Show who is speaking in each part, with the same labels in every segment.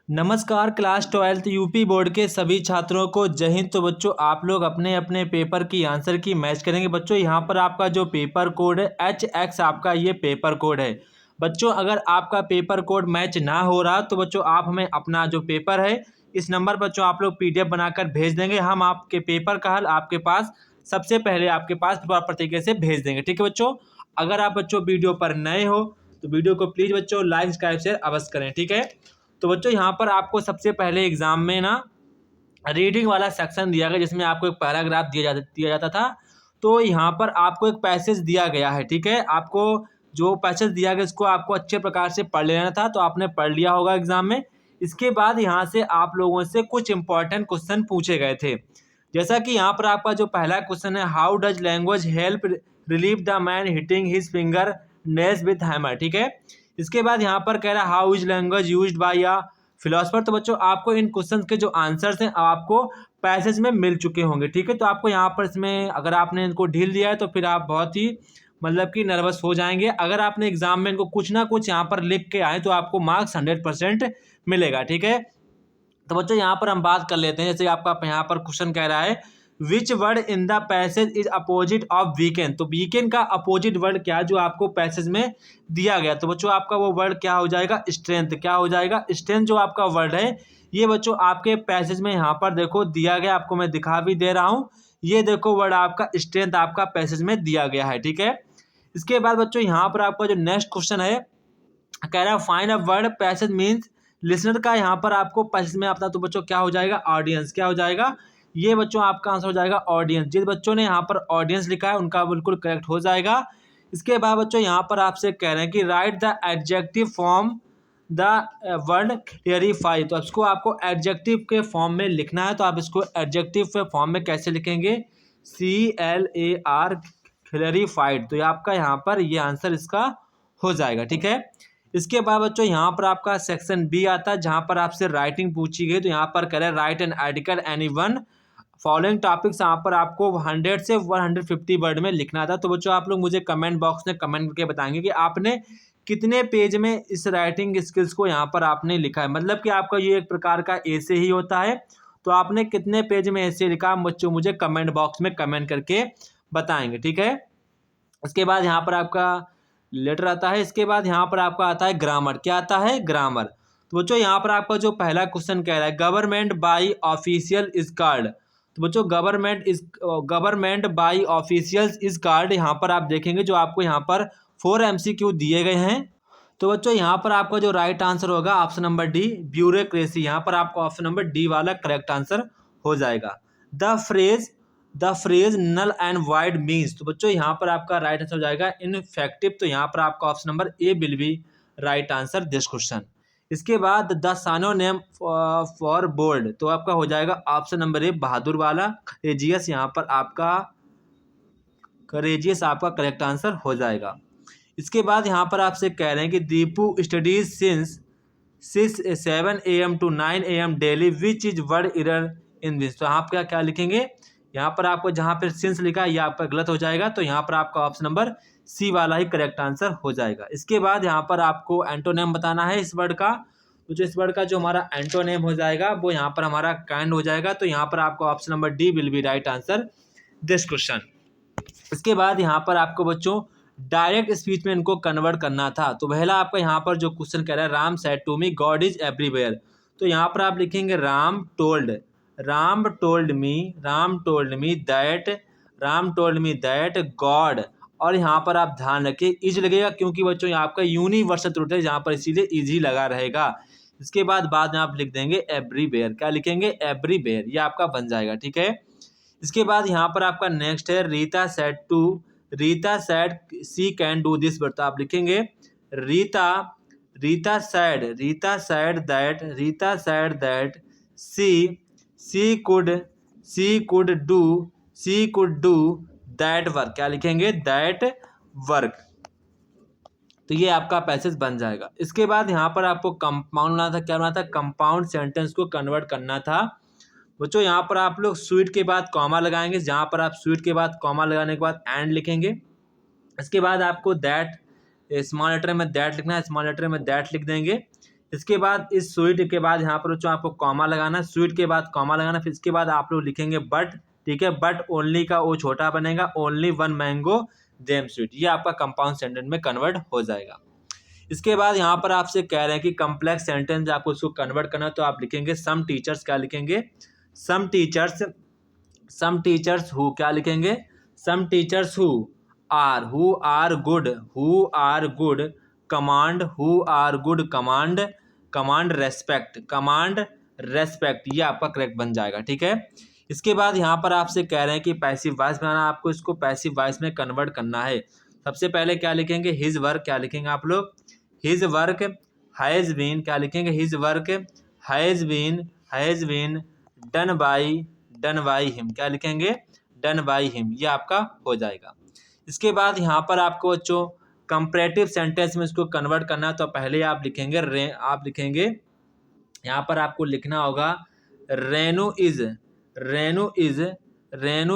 Speaker 1: नमस्कार class 12th UP board के सभी छात्रों को जय हिंद। तो बच्चों आप लोग अपने अपने पेपर की आंसर की मैच करेंगे। बच्चों यहाँ पर आपका जो पेपर कोड है HX आपका ये पेपर कोड है। बच्चों अगर आपका पेपर कोड मैच ना हो रहा तो बच्चों आप हमें अपना जो पेपर है इस नंबर बच्चों आप लोग PDF बनाकर भेज देंगे। हम आपके पेपर का हल आपके पास सबसे पहले आपके पास प्रॉपर तरीके से भेज देंगे। ठीक है बच्चों, अगर आप बच्चों वीडियो पर नए हो तो वीडियो को प्लीज़ बच्चों लाइक सब्सक्राइब शेयर अवश्य करें। ठीक है, तो बच्चों यहाँ पर आपको सबसे पहले एग्जाम में ना रीडिंग वाला सेक्शन दिया गया जिसमें आपको एक पैराग्राफ दिया जाता था। तो यहाँ पर आपको एक पैसेज दिया गया है। ठीक है, आपको जो पैसेज दिया गया इसको आपको अच्छे प्रकार से पढ़ लेना था, तो आपने पढ़ लिया होगा एग्जाम में। इसके बाद यहाँ से आप लोगों से कुछ इंपॉर्टेंट क्वेश्चन पूछे गए थे। जैसा कि यहाँ पर आपका जो पहला क्वेश्चन है, how does language help relieve the man hitting his finger nails with hammer. ठीक है, इसके बाद यहाँ पर कह रहा है how is language used by a philosopher. तो बच्चों आपको इन क्वेश्चंस के जो आंसर्स हैं आपको पैसेज में मिल चुके होंगे। ठीक है, तो आपको यहाँ पर इसमें अगर आपने इनको ढील दिया है तो फिर आप बहुत ही मतलब कि नर्वस हो जाएंगे। अगर आपने एग्जाम में इनको कुछ ना कुछ यहाँ पर लिख के आए तो आपको मार्क्स 100% मिलेगा। ठीक है, तो बच्चों यहाँ पर हम बात कर लेते हैं। जैसे आपका यहाँ पर क्वेश्चन कह रहा है which word in the passage is opposite of weekend. तो वीकेंड का अपोजिट वर्ड क्या जो आपको पैसेज में दिया गया। तो बच्चों आपका वो वर्ड क्या हो जाएगा, स्ट्रेंथ। क्या हो जाएगा, स्ट्रेंथ जो आपका वर्ड है ये बच्चों आपके पैसेज में यहाँ पर देखो दिया गया, आपको मैं दिखा भी दे रहा हूँ। ये देखो वर्ड आपका स्ट्रेंथ आपका पैसेज में दिया गया है। ठीक है, इसके बाद बच्चों यहाँ पर आपका जो नेक्स्ट क्वेश्चन है कह रहा है find a word passage means listener का यहाँ पर आपको पैसेज में अपना, तो बच्चों क्या हो जाएगा, ऑडियंस। क्या हो जाएगा, ये बच्चों आपका आंसर हो जाएगा ऑडियंस। जिस बच्चों ने यहाँ पर ऑडियंस लिखा है उनका बिल्कुल करेक्ट हो जाएगा। इसके बाद बच्चों यहाँ पर आपसे कह रहे हैं कि right the adjective form the word clarify. तो इसको आपको एडजेक्टिव के फॉर्म में लिखना है, तो आप इसको एडजेक्टिव के फॉर्म में कैसे लिखेंगे, CLAR क्लेरिफाइड। तो ये आपका यहाँ पर ये आंसर इसका हो जाएगा। ठीक है, इसके बाद बच्चों यहाँ पर आपका सेक्शन बी आता है जहाँ पर आपसे राइटिंग पूछी गई। तो यहाँ पर कह रहे हैं right an article any one following topics. यहाँ पर आपको 100 से 150 वर्ड में लिखना था। तो बच्चों आप लोग मुझे कमेंट बॉक्स में कमेंट करके बताएंगे कि आपने कितने पेज में इस राइटिंग स्किल्स को यहाँ पर आपने लिखा है। मतलब कि आपका ये एक प्रकार का ऐसे ही होता है, तो आपने कितने पेज में ऐसे लिखा बच्चों मुझे कमेंट बॉक्स में कमेंट करके बताएंगे। ठीक है, इसके बाद यहाँ पर आपका लेटर आता है। इसके बाद यहाँ पर आपका आता है ग्रामर। क्या आता है, ग्रामर। तो बच्चों यहाँ पर आपका जो पहला क्वेश्चन कह रहा है government by official is called. तो बच्चों government by officials is called, यहाँ पर आप देखेंगे जो आपको यहाँ पर 4 MCQ दिए गए हैं। तो बच्चों यहाँ पर आपका जो राइट आंसर होगा ऑप्शन नंबर डी, ब्यूरोक्रेसी। यहाँ पर आपका ऑप्शन नंबर डी वाला करेक्ट आंसर हो जाएगा। The phrase null and void means. तो बच्चों यहाँ पर आपका राइट आंसर हो जाएगा इनफेक्टिव। तो यहाँ पर आपका option number A will be right answer this question. इसके बाद द सानोनेम फॉर बोल्ड। तो आपका हो जाएगा ऑप्शन नंबर ए बहादुर वाला, करेजियस। यहाँ पर आपका करेजियस आपका करेक्ट आंसर हो जाएगा। इसके बाद यहाँ पर आपसे कह रहे हैं कि Deepu studies since 7 AM to 9 AM daily which is word error in this. तो आप क्या क्या लिखेंगे, यहाँ पर आपको जहाँ पर सिंस लिखा है ये आपका गलत हो जाएगा। तो यहाँ पर आपका ऑप्शन नंबर सी वाला ही करेक्ट आंसर हो जाएगा। इसके बाद यहाँ पर आपको एंटोनेम बताना है इस वर्ड का। तो जो इस वर्ड का जो हमारा एंटोनेम हो जाएगा वो यहाँ पर हमारा काइंड हो जाएगा। तो यहाँ पर आपको option number D will be right answer this question. इसके बाद यहाँ पर आपको बच्चों डायरेक्ट स्पीच में इनको कन्वर्ट करना था। तो पहला आपका यहाँ पर जो क्वेश्चन कह रहा है Ram said to me God is everywhere. तो यहाँ पर आप लिखेंगे Ram told me that God. और यहाँ पर आप ध्यान रखिए इज लगेगा क्योंकि बच्चों यहाँ आपका यूनिवर्सल ट्रुथ है जहाँ पर इसीलिए इजी लगा रहेगा। इसके बाद में आप लिख देंगे एवरीवेयर। क्या लिखेंगे, एवरीवेयर। ये आपका बन जाएगा। ठीक है, इसके बाद यहाँ पर आपका नेक्स्ट है Rita said she can do this. But आप लिखेंगे Rita said that she could do that work. क्या लिखेंगे, दैट वर्क। तो ये आपका पैसेज बन जाएगा। इसके बाद यहाँ पर आपको कंपाउंड बनाना था। क्या बनाना था, कंपाउंड सेंटेंस को कन्वर्ट करना था। बच्चों यहाँ पर आप लोग स्वीट के बाद कॉमा लगाएंगे, जहाँ पर आप स्वीट के बाद कॉमा लगाने के बाद एंड लिखेंगे। इसके बाद आपको दैट स्मॉल लेटर में दैट लिखना है, स्मॉल लेटर में दैट लिख देंगे। इसके बाद इस स्वीट के बाद यहाँ पर बच्चों आपको कॉमा लगाना, स्वीट के बाद कॉमा लगाना, फिर इसके बाद आप लोग लिखेंगे बट, ठीक है, बट ओनली का ओ छोटा बनेगा, only one mango gem sweet, ये आपका कंपाउंड सेंटेंस में कन्वर्ट हो जाएगा। इसके बाद यहाँ पर आपसे कह रहे हैं कि कम्प्लेक्स सेंटेंस आपको उसको कन्वर्ट करना है, तो आप लिखेंगे सम टीचर्स, क्या लिखेंगे, सम टीचर्स हु, क्या लिखेंगे, some teachers who are good command, command respect, ये आपका करेक्ट बन जाएगा, ठीक है। इसके बाद यहाँ पर आपसे कह रहे हैं कि पैसिव वॉइस बनाना, आपको इसको पैसिव वॉइस में कन्वर्ट करना है। सबसे पहले क्या लिखेंगे, हिज वर्क, क्या लिखेंगे आप लोग, हिज वर्क हैज़ बीन, क्या लिखेंगे, his work has been done by him, क्या लिखेंगे, डन बाई हिम, ये आपका हो जाएगा। इसके बाद यहाँ पर आपको बच्चों कंपैरेटिव सेंटेंस में इसको कन्वर्ट करना है, तो पहले आप लिखेंगे यहाँ पर आपको लिखना होगा रेनू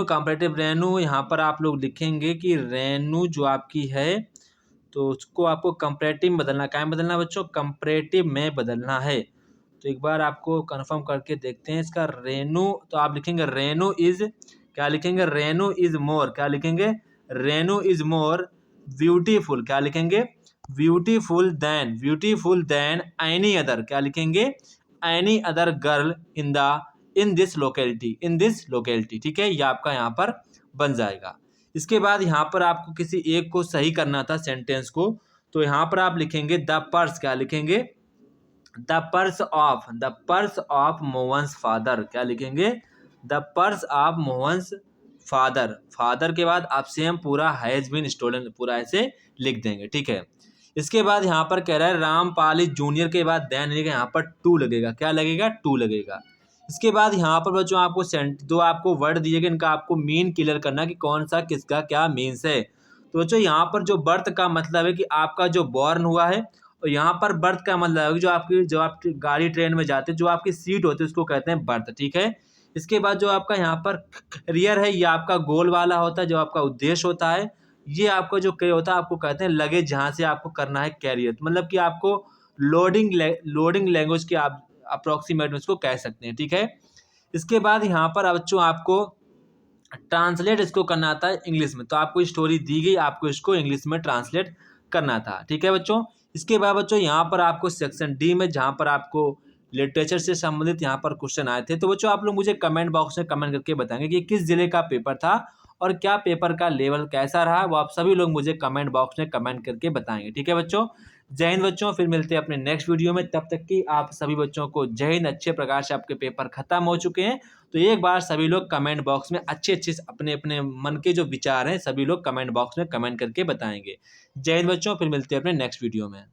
Speaker 1: कंपैरेटिव रेनू, यहाँ पर आप लोग लिखेंगे कि रेनू जो आपकी है तो उसको आपको कंपैरेटिव में बदलना, क्या बदलना बच्चों, कंपैरेटिव में बदलना है। तो एक बार आपको कंफर्म करके देखते हैं इसका, रेनू, तो आप लिखेंगे रेनू इज, क्या लिखेंगे, रेनू इज मोर, क्या लिखेंगे, रेनू इज मोर ब्यूटीफुल, क्या लिखेंगे, ब्यूटीफुल देन एनी अदर, क्या लिखेंगे, any other girl in this locality, ठीक है, ये आपका यहाँ पर बन जाएगा। इसके बाद यहाँ पर आपको किसी एक को सही करना था सेंटेंस को, तो यहाँ पर आप लिखेंगे द पर्स, क्या लिखेंगे, the purse of Mohan's father, क्या लिखेंगे, the purse of Mohan's father के बाद आप सेम पूरा हैज बीन स्टोलन पूरा ऐसे लिख देंगे, ठीक है। इसके बाद यहाँ पर कह रहा है रामपाल जूनियर के बाद देन यहाँ पर टू लगेगा, क्या लगेगा, टू लगेगा। इसके बाद यहाँ पर बच्चों आपको दो आपको वर्ड दिए गए, इनका आपको मीन क्लियर करना कि कौन सा किसका क्या मीन्स है। तो बच्चों यहाँ पर जो बर्थ का मतलब है कि आपका जो बॉर्न हुआ है, और यहाँ पर बर्थ का मतलब है जो आपकी गाड़ी ट्रेन में जाते हैं जो आपकी सीट होती है उसको कहते हैं बर्थ, ठीक है। इसके बाद जो आपका यहाँ पर करियर है, ये आपका गोल वाला होता है, जो आपका उद्देश्य होता है। ये आपका जो करियर होता है आपको कहते हैं लगेज, जहाँ से आपको करना है कैरियर, मतलब कि आपको लोडिंग लैंग्वेज की आप अप्रोक्सीमेट में इसको कह सकते हैं, ठीक है। इसके बाद यहाँ पर बच्चों आपको ट्रांसलेट इसको करना आता है इंग्लिश में, तो आपको स्टोरी दी गई, आपको इसको इंग्लिश में ट्रांसलेट करना था, ठीक है बच्चों। इसके बाद बच्चों यहाँ पर आपको सेक्शन डी में जहाँ पर आपको लिटरेचर से संबंधित यहाँ पर क्वेश्चन आए थे, तो बच्चों आप लोग मुझे कमेंट बॉक्स में कमेंट करके बताएंगे कि किस जिले का पेपर था और क्या पेपर का लेवल कैसा रहा, वो आप सभी लोग मुझे कमेंट बॉक्स में कमेंट करके बताएंगे, ठीक है बच्चों। जय हिंद बच्चों, फिर मिलते हैं अपने नेक्स्ट वीडियो में, तब तक कि आप सभी बच्चों को जय हिंद। अच्छे प्रकार से आपके पेपर खत्म हो चुके हैं, तो एक बार सभी लोग कमेंट बॉक्स में अच्छे अपने अपने मन के जो विचार हैं सभी लोग कमेंट बॉक्स में कमेंट करके बताएंगे। जय हिंद बच्चों, फिर मिलते हैं अपने नेक्स्ट वीडियो में।